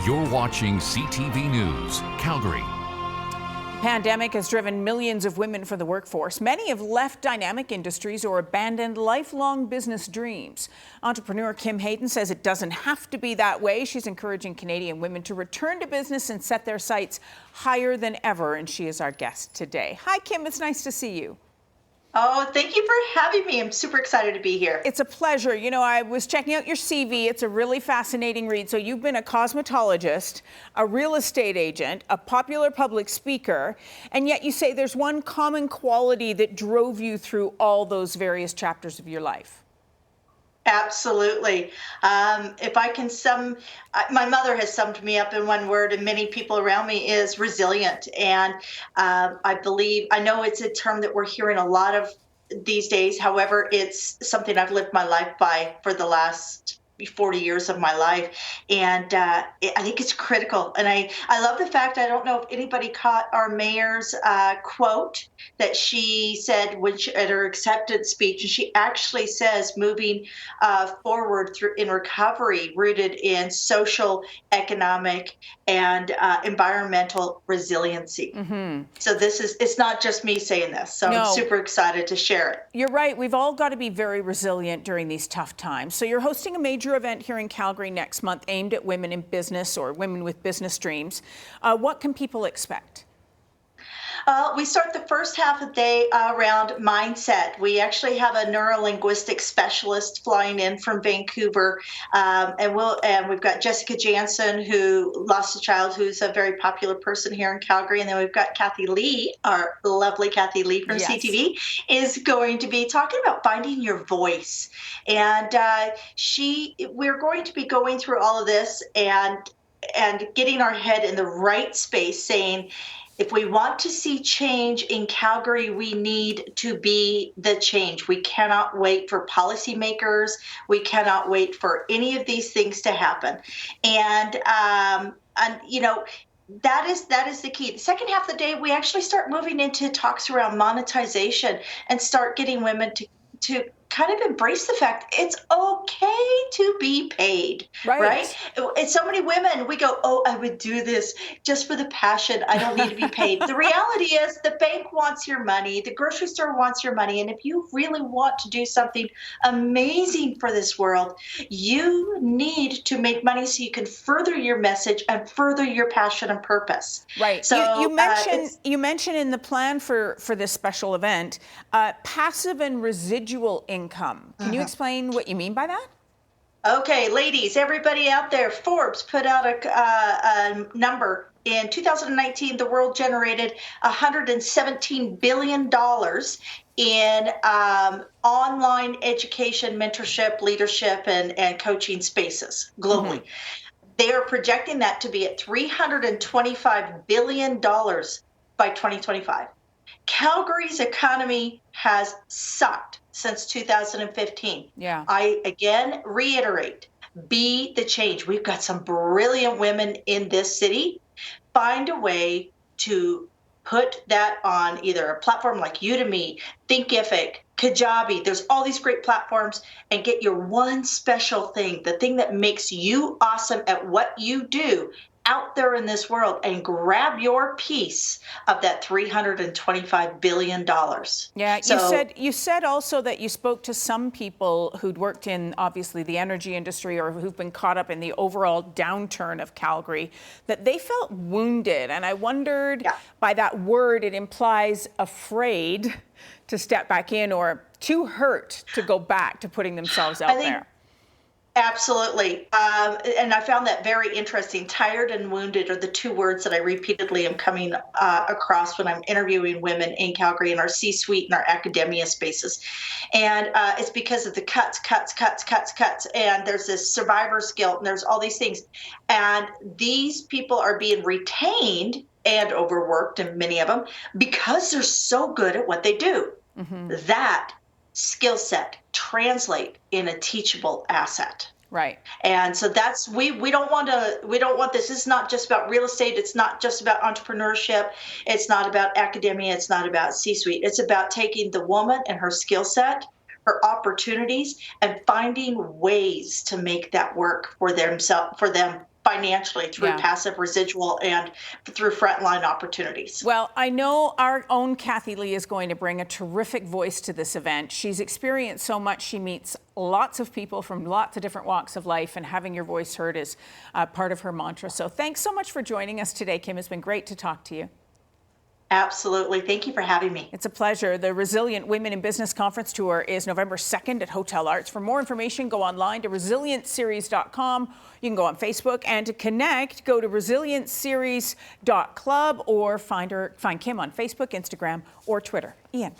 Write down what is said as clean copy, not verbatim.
You're watching CTV News, Calgary. The pandemic has driven millions of women from the workforce. Many have left dynamic industries or abandoned lifelong business dreams. Entrepreneur Kim Hayden says it doesn't have to be that way. She's encouraging Canadian women to return to business and set their sights higher than ever, and she is our guest today. Hi, Kim. It's nice to see you. Oh, thank you for having me. I'm super excited to be here. It's a pleasure. You know, I was checking out your CV. It's a really fascinating read. So you've been a cosmetologist, a real estate agent, a popular public speaker, and yet you say there's one common quality that drove you through all those various chapters of your life. Absolutely. If I can my mother has summed me up in one word, and many people around me, is resilient. And I know it's a term that we're hearing a lot of these days. However, it's something I've lived my life by for the last 40 years of my life. And I think it's critical. And I love the fact, I don't know if anybody caught our mayor's quote that she said at her acceptance speech. And she actually says moving forward in recovery rooted in social, economic, and environmental resiliency. Mm-hmm. So it's not just me saying this. So no. I'm super excited to share it. You're right. We've all got to be very resilient during these tough times. So you're hosting a major event here in Calgary next month aimed at women in business or women with business dreams. What can people expect? We start the first half of the day around mindset. We actually have a neurolinguistic specialist flying in from Vancouver, and we've got Jessica Jansen, who lost a child, who's a very popular person here in Calgary, and then we've got Kathy Lee, our lovely Kathy Lee from CTV, is going to be talking about finding your voice, and we're going to be going through all of this and getting our head in the right space, saying, if we want to see change in Calgary, we need to be the change. We cannot wait for policymakers. We cannot wait for any of these things to happen. And you know, that is the key. The second half of the day, we actually start moving into talks around monetization and start getting women to kind of embrace the fact it's okay to be paid, right? And so many women, we go, oh, I would do this just for the passion. I don't need to be paid. The reality is the bank wants your money. The grocery store wants your money. And if you really want to do something amazing for this world, you need to make money so you can further your message and further your passion and purpose. Right. So you mentioned in the plan for this special event, passive and residual income. Can you explain what you mean by that? Okay, ladies, everybody out there, Forbes put out a number. In 2019, the world generated $117 billion in online education, mentorship, leadership, and coaching spaces globally. Mm-hmm. They are projecting that to be at $325 billion by 2025. Calgary's economy has sucked since 2015. Yeah. I again reiterate, be the change. We've got some brilliant women in this city. Find a way to put that on either a platform like Udemy, Thinkific, Kajabi. There's all these great platforms, and get your one special thing, the thing that makes you awesome at what you do, out there in this world, and grab your piece of that $325 billion. Yeah, you said also that you spoke to some people who'd worked in, obviously, the energy industry or who've been caught up in the overall downturn of Calgary, that they felt wounded. And I wondered, by that word, it implies afraid to step back in or too hurt to go back to putting themselves out there. Absolutely. And I found that very interesting. Tired and wounded are the two words that I repeatedly am coming across when I'm interviewing women in Calgary in our C-suite and our academia spaces. And it's because of the cuts. And there's this survivor's guilt, and there's all these things. And these people are being retained and overworked, and many of them, because they're so good at what they do. Mm-hmm. That skill set translate in a teachable asset. Right. And so that's, we don't want this. This is not just about real estate. It's not just about entrepreneurship. It's not about academia. It's not about C-suite. It's about taking the woman and her skill set, her opportunities, and finding ways to make that work for them financially through passive residual and through frontline opportunities. Well, I know our own Kathy Lee is going to bring a terrific voice to this event. She's experienced so much. She meets lots of people from lots of different walks of life, and having your voice heard is part of her mantra. So thanks so much for joining us today, Kim. It's been great to talk to you. Absolutely. Thank you for having me. It's a pleasure. The Resilient Women in Business Conference Tour is November 2nd at Hotel Arts. For more information, go online to resilientseries.com. You can go on Facebook, and to connect, go to resilientseries.club or find Kim on Facebook, Instagram, or Twitter. Ian.